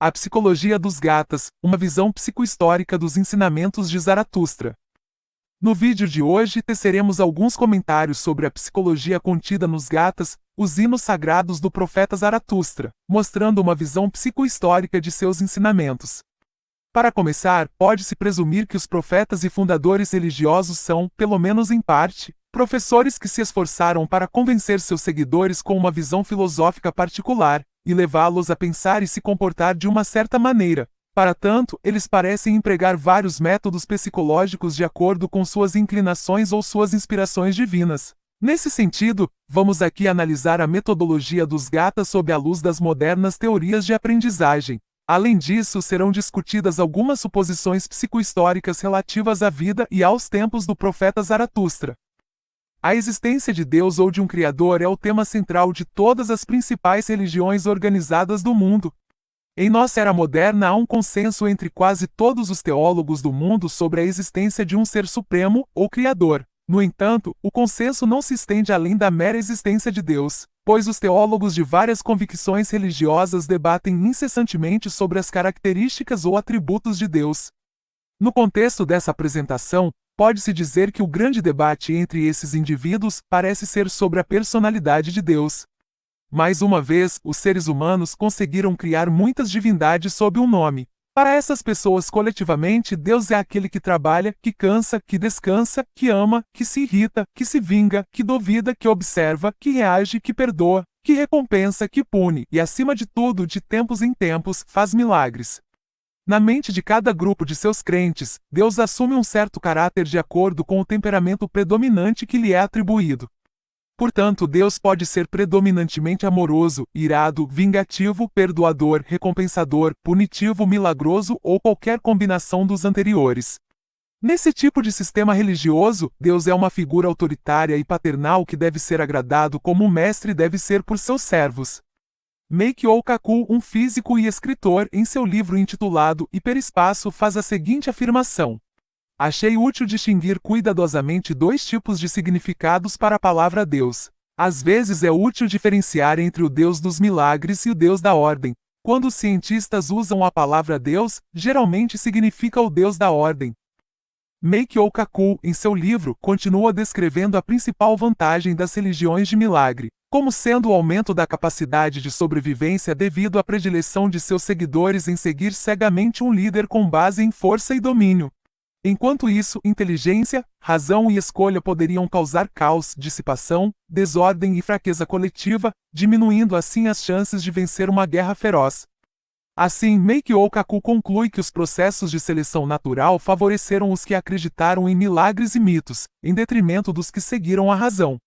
A Psicologia dos Gathas, uma visão psicohistórica dos ensinamentos de Zaratustra. No vídeo de hoje teceremos alguns comentários sobre a psicologia contida nos Gathas, os hinos sagrados do profeta Zaratustra, mostrando uma visão psicohistórica de seus ensinamentos. Para começar, pode-se presumir que os profetas e fundadores religiosos são, pelo menos em parte, professores que se esforçaram para convencer seus seguidores com uma visão filosófica particular, e levá-los a pensar e se comportar de uma certa maneira. Para tanto, eles parecem empregar vários métodos psicológicos de acordo com suas inclinações ou suas inspirações divinas. Nesse sentido, vamos aqui analisar a metodologia dos Gathas sob a luz das modernas teorias de aprendizagem. Além disso, serão discutidas algumas suposições psicohistóricas relativas à vida e aos tempos do profeta Zaratustra. A existência de Deus ou de um Criador é o tema central de todas as principais religiões organizadas do mundo. Em nossa era moderna há um consenso entre quase todos os teólogos do mundo sobre a existência de um ser supremo, ou Criador. No entanto, o consenso não se estende além da mera existência de Deus, pois os teólogos de várias convicções religiosas debatem incessantemente sobre as características ou atributos de Deus. No contexto dessa apresentação, pode-se dizer que o grande debate entre esses indivíduos parece ser sobre a personalidade de Deus. Mais uma vez, os seres humanos conseguiram criar muitas divindades sob um nome. Para essas pessoas coletivamente, Deus é aquele que trabalha, que cansa, que descansa, que ama, que se irrita, que se vinga, que duvida, que observa, que reage, que perdoa, que recompensa, que pune e, acima de tudo, de tempos em tempos, faz milagres. Na mente de cada grupo de seus crentes, Deus assume um certo caráter de acordo com o temperamento predominante que lhe é atribuído. Portanto, Deus pode ser predominantemente amoroso, irado, vingativo, perdoador, recompensador, punitivo, milagroso ou qualquer combinação dos anteriores. Nesse tipo de sistema religioso, Deus é uma figura autoritária e paternal que deve ser agradado como um mestre deve ser por seus servos. Meikyo Kaku, um físico e escritor, em seu livro intitulado Hiperespaço, faz a seguinte afirmação: achei útil distinguir cuidadosamente dois tipos de significados para a palavra Deus. Às vezes é útil diferenciar entre o Deus dos milagres e o Deus da ordem. Quando os cientistas usam a palavra Deus, geralmente significa o Deus da ordem. Meikyo Kaku, em seu livro, continua descrevendo a principal vantagem das religiões de milagre, como sendo o aumento da capacidade de sobrevivência devido à predileção de seus seguidores em seguir cegamente um líder com base em força e domínio. Enquanto isso, inteligência, razão e escolha poderiam causar caos, dissipação, desordem e fraqueza coletiva, diminuindo assim as chances de vencer uma guerra feroz. Assim, Meikyo Kaku conclui que os processos de seleção natural favoreceram os que acreditaram em milagres e mitos, em detrimento dos que seguiram a razão.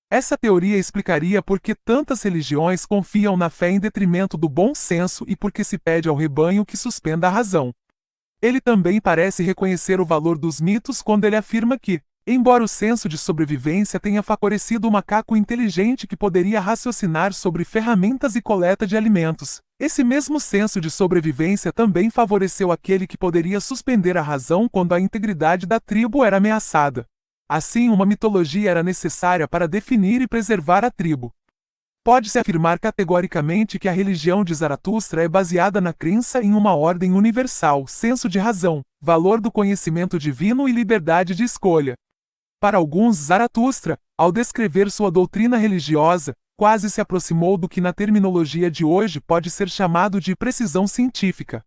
Essa teoria explicaria por que tantas religiões confiam na fé em detrimento do bom senso e por que se pede ao rebanho que suspenda a razão. Ele também parece reconhecer o valor dos mitos quando ele afirma que, embora o senso de sobrevivência tenha favorecido o macaco inteligente que poderia raciocinar sobre ferramentas e coleta de alimentos, esse mesmo senso de sobrevivência também favoreceu aquele que poderia suspender a razão quando a integridade da tribo era ameaçada. Assim, uma mitologia era necessária para definir e preservar a tribo. Pode-se afirmar categoricamente que a religião de Zaratustra é baseada na crença em uma ordem universal, senso de razão, valor do conhecimento divino e liberdade de escolha. Para alguns, Zaratustra, ao descrever sua doutrina religiosa, quase se aproximou do que na terminologia de hoje pode ser chamado de precisão científica.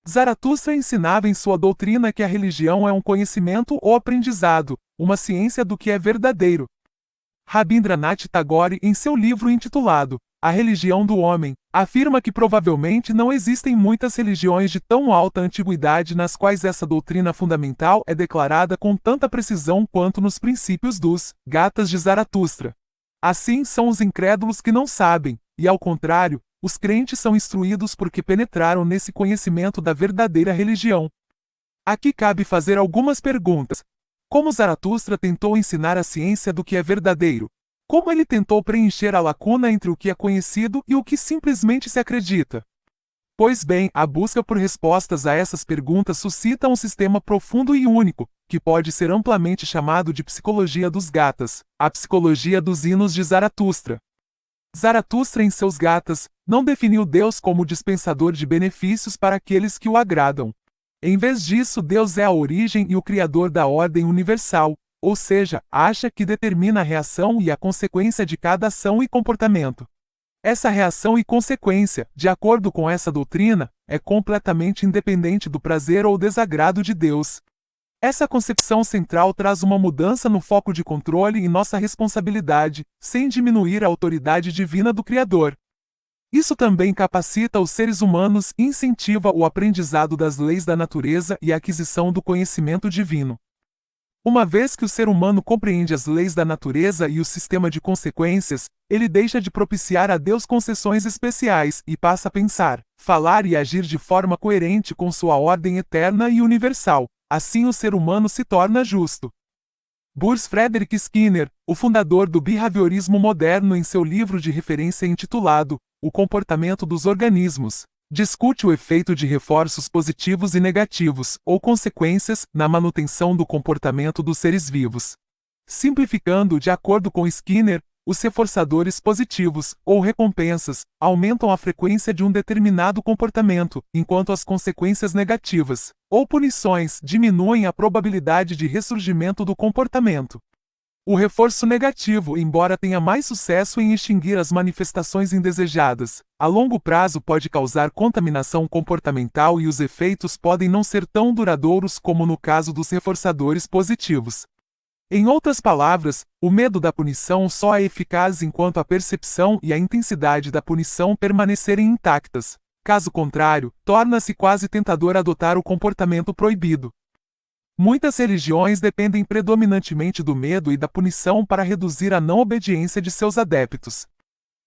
Zaratustra ensinava em sua doutrina que a religião é um conhecimento ou aprendizado, uma ciência do que é verdadeiro. Rabindranath Tagore, em seu livro intitulado A Religião do Homem, afirma que provavelmente não existem muitas religiões de tão alta antiguidade nas quais essa doutrina fundamental é declarada com tanta precisão quanto nos princípios dos Gathas de Zaratustra. Assim são os incrédulos que não sabem, e ao contrário, os crentes são instruídos porque penetraram nesse conhecimento da verdadeira religião. Aqui cabe fazer algumas perguntas. Como Zaratustra tentou ensinar a ciência do que é verdadeiro? Como ele tentou preencher a lacuna entre o que é conhecido e o que simplesmente se acredita? Pois bem, a busca por respostas a essas perguntas suscita um sistema profundo e único, que pode ser amplamente chamado de psicologia dos Gathas, a psicologia dos hinos de Zaratustra. Zaratustra, em seus Gathas, não definiu Deus como dispensador de benefícios para aqueles que o agradam. Em vez disso, Deus é a origem e o criador da ordem universal, ou seja, acha que determina a reação e a consequência de cada ação e comportamento. Essa reação e consequência, de acordo com essa doutrina, é completamente independente do prazer ou desagrado de Deus. Essa concepção central traz uma mudança no foco de controle e nossa responsabilidade, sem diminuir a autoridade divina do Criador. Isso também capacita os seres humanos e incentiva o aprendizado das leis da natureza e a aquisição do conhecimento divino. Uma vez que o ser humano compreende as leis da natureza e o sistema de consequências, ele deixa de propiciar a Deus concessões especiais e passa a pensar, falar e agir de forma coerente com sua ordem eterna e universal. Assim o ser humano se torna justo. Bruce Frederick Skinner, o fundador do behaviorismo moderno, em seu livro de referência intitulado O Comportamento dos Organismos, discute o efeito de reforços positivos e negativos, ou consequências, na manutenção do comportamento dos seres vivos. Simplificando, de acordo com Skinner, os reforçadores positivos, ou recompensas, aumentam a frequência de um determinado comportamento, enquanto as consequências negativas, ou punições, diminuem a probabilidade de ressurgimento do comportamento. O reforço negativo, embora tenha mais sucesso em extinguir as manifestações indesejadas, a longo prazo pode causar contaminação comportamental e os efeitos podem não ser tão duradouros como no caso dos reforçadores positivos. Em outras palavras, o medo da punição só é eficaz enquanto a percepção e a intensidade da punição permanecerem intactas. Caso contrário, torna-se quase tentador adotar o comportamento proibido. Muitas religiões dependem predominantemente do medo e da punição para reduzir a não obediência de seus adeptos.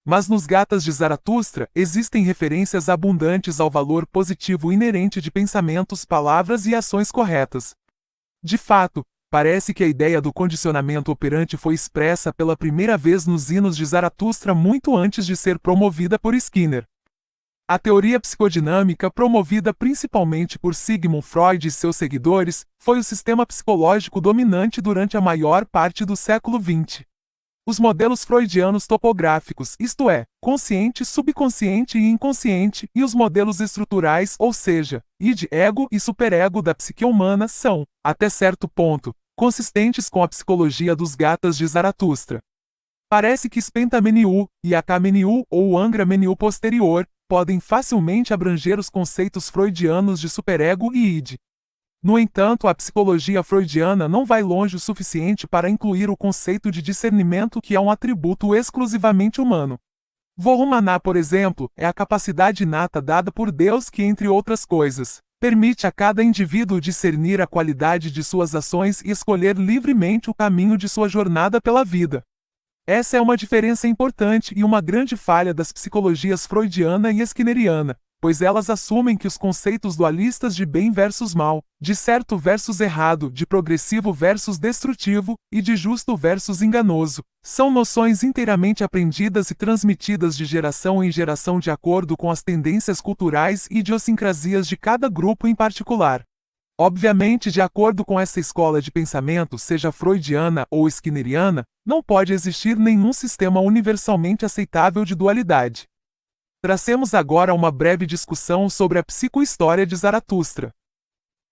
Mas nos Gathas de Zaratustra, existem referências abundantes ao valor positivo inerente de pensamentos, palavras e ações corretas. De fato, parece que a ideia do condicionamento operante foi expressa pela primeira vez nos hinos de Zaratustra muito antes de ser promovida por Skinner. A teoria psicodinâmica, promovida principalmente por Sigmund Freud e seus seguidores, foi o sistema psicológico dominante durante a maior parte do século XX. Os modelos freudianos topográficos, isto é, consciente, subconsciente e inconsciente, e os modelos estruturais, ou seja, id, ego e superego da psique humana são, até certo ponto, consistentes com a psicologia dos Gathas de Zaratustra. Parece que Spenta-Meniú e Aka-Meniú ou Angra-Meniú posterior podem facilmente abranger os conceitos freudianos de superego e id. No entanto, a psicologia freudiana não vai longe o suficiente para incluir o conceito de discernimento, que é um atributo exclusivamente humano. Vohumaná, por exemplo, é a capacidade inata dada por Deus que, entre outras coisas, permite a cada indivíduo discernir a qualidade de suas ações e escolher livremente o caminho de sua jornada pela vida. Essa é uma diferença importante e uma grande falha das psicologias freudiana e skinneriana, pois elas assumem que os conceitos dualistas de bem versus mal, de certo versus errado, de progressivo versus destrutivo, e de justo versus enganoso, são noções inteiramente aprendidas e transmitidas de geração em geração de acordo com as tendências culturais e idiosincrasias de cada grupo em particular. Obviamente, de acordo com essa escola de pensamento, seja freudiana ou skinneriana, não pode existir nenhum sistema universalmente aceitável de dualidade. Tracemos agora uma breve discussão sobre a psicohistória de Zaratustra.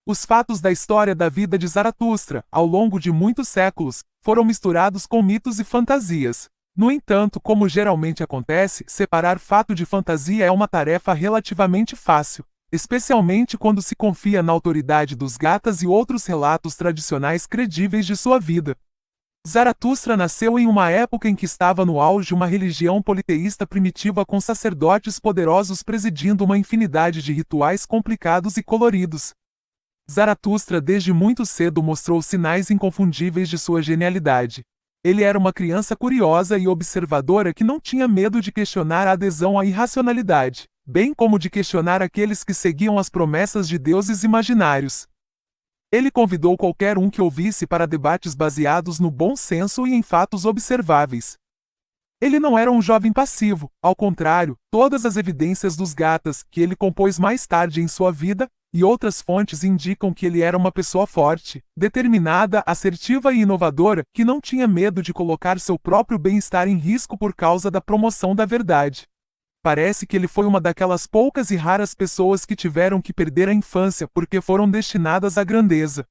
Os fatos da história da vida de Zaratustra, ao longo de muitos séculos, foram misturados com mitos e fantasias. No entanto, como geralmente acontece, separar fato de fantasia é uma tarefa relativamente fácil, especialmente quando se confia na autoridade dos Gathas e outros relatos tradicionais credíveis de sua vida. Zaratustra nasceu em uma época em que estava no auge uma religião politeísta primitiva com sacerdotes poderosos presidindo uma infinidade de rituais complicados e coloridos. Zaratustra desde muito cedo mostrou sinais inconfundíveis de sua genialidade. Ele era uma criança curiosa e observadora que não tinha medo de questionar a adesão à irracionalidade, bem como de questionar aqueles que seguiam as promessas de deuses imaginários. Ele convidou qualquer um que ouvisse para debates baseados no bom senso e em fatos observáveis. Ele não era um jovem passivo, ao contrário, todas as evidências dos Gathas que ele compôs mais tarde em sua vida, e outras fontes indicam que ele era uma pessoa forte, determinada, assertiva e inovadora, que não tinha medo de colocar seu próprio bem-estar em risco por causa da promoção da verdade. Parece que ele foi uma daquelas poucas e raras pessoas que tiveram que perder a infância porque foram destinadas à grandeza.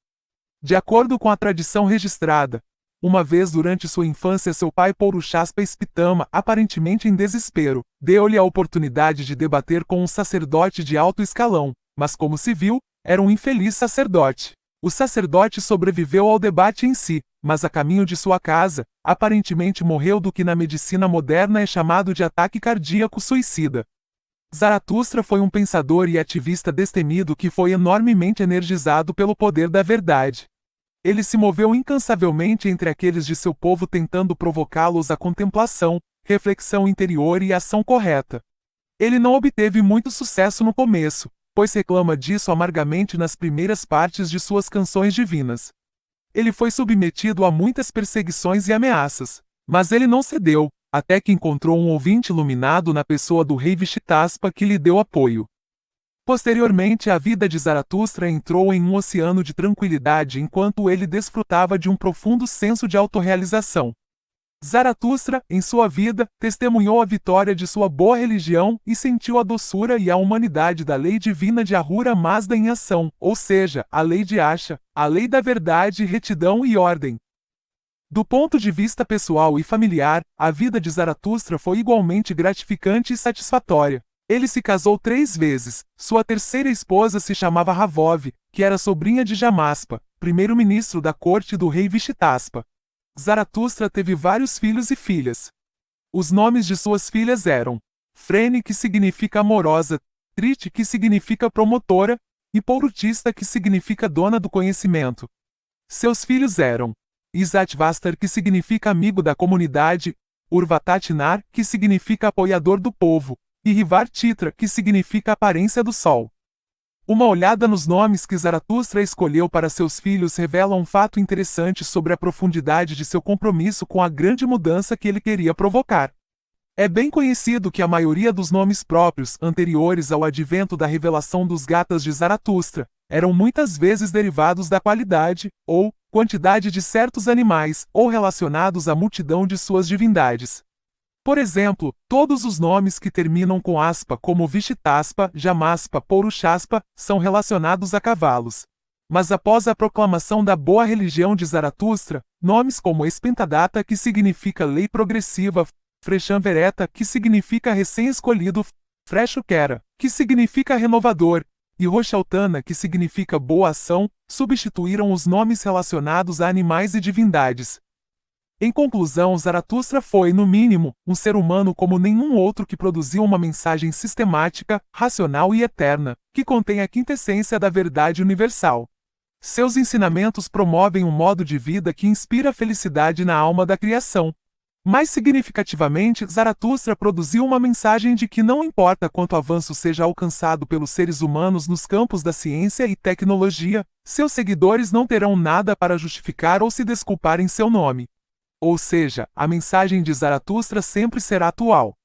De acordo com a tradição registrada, uma vez durante sua infância seu pai Purusharva Pitama, aparentemente em desespero, deu-lhe a oportunidade de debater com um sacerdote de alto escalão, mas como se viu, era um infeliz sacerdote. O sacerdote sobreviveu ao debate em si, mas a caminho de sua casa, aparentemente morreu do que na medicina moderna é chamado de ataque cardíaco suicida. Zaratustra foi um pensador e ativista destemido que foi enormemente energizado pelo poder da verdade. Ele se moveu incansavelmente entre aqueles de seu povo tentando provocá-los à contemplação, reflexão interior e ação correta. Ele não obteve muito sucesso no começo, pois reclama disso amargamente nas primeiras partes de suas canções divinas. Ele foi submetido a muitas perseguições e ameaças, mas ele não cedeu, até que encontrou um ouvinte iluminado na pessoa do rei Vishitaspa que lhe deu apoio. Posteriormente, a vida de Zaratustra entrou em um oceano de tranquilidade enquanto ele desfrutava de um profundo senso de autorrealização. Zaratustra, em sua vida, testemunhou a vitória de sua boa religião e sentiu a doçura e a humanidade da lei divina de Ahura Mazda em ação, ou seja, a lei de Asha, a lei da verdade, retidão e ordem. Do ponto de vista pessoal e familiar, a vida de Zaratustra foi igualmente gratificante e satisfatória. Ele se casou 3 vezes. Sua terceira esposa se chamava Ravov, que era sobrinha de Jamaspa, primeiro-ministro da corte do rei Vishitaspa. Zaratustra teve vários filhos e filhas. Os nomes de suas filhas eram Frene, que significa amorosa, Trite, que significa promotora, e Pourutista, que significa dona do conhecimento. Seus filhos eram Isatvastar, que significa amigo da comunidade, Urvatatinar, que significa apoiador do povo, e Rivartitra, que significa aparência do sol. Uma olhada nos nomes que Zaratustra escolheu para seus filhos revela um fato interessante sobre a profundidade de seu compromisso com a grande mudança que ele queria provocar. É bem conhecido que a maioria dos nomes próprios, anteriores ao advento da revelação dos Gathas de Zaratustra, eram muitas vezes derivados da qualidade, ou quantidade de certos animais, ou relacionados à multidão de suas divindades. Por exemplo, todos os nomes que terminam com aspa, como Vishitaspa, Jamaspa, Purusharva, são relacionados a cavalos. Mas após a proclamação da boa religião de Zaratustra, nomes como Espentadatta, que significa lei progressiva, Frechamvereta, que significa recém-escolhido, Freshukera, que significa renovador, e Roshaltana, que significa boa ação, substituíram os nomes relacionados a animais e divindades. Em conclusão, Zaratustra foi, no mínimo, um ser humano como nenhum outro que produziu uma mensagem sistemática, racional e eterna, que contém a quintessência da verdade universal. Seus ensinamentos promovem um modo de vida que inspira felicidade na alma da criação. Mais significativamente, Zaratustra produziu uma mensagem de que não importa quanto avanço seja alcançado pelos seres humanos nos campos da ciência e tecnologia, seus seguidores não terão nada para justificar ou se desculpar em seu nome. Ou seja, a mensagem de Zaratustra sempre será atual.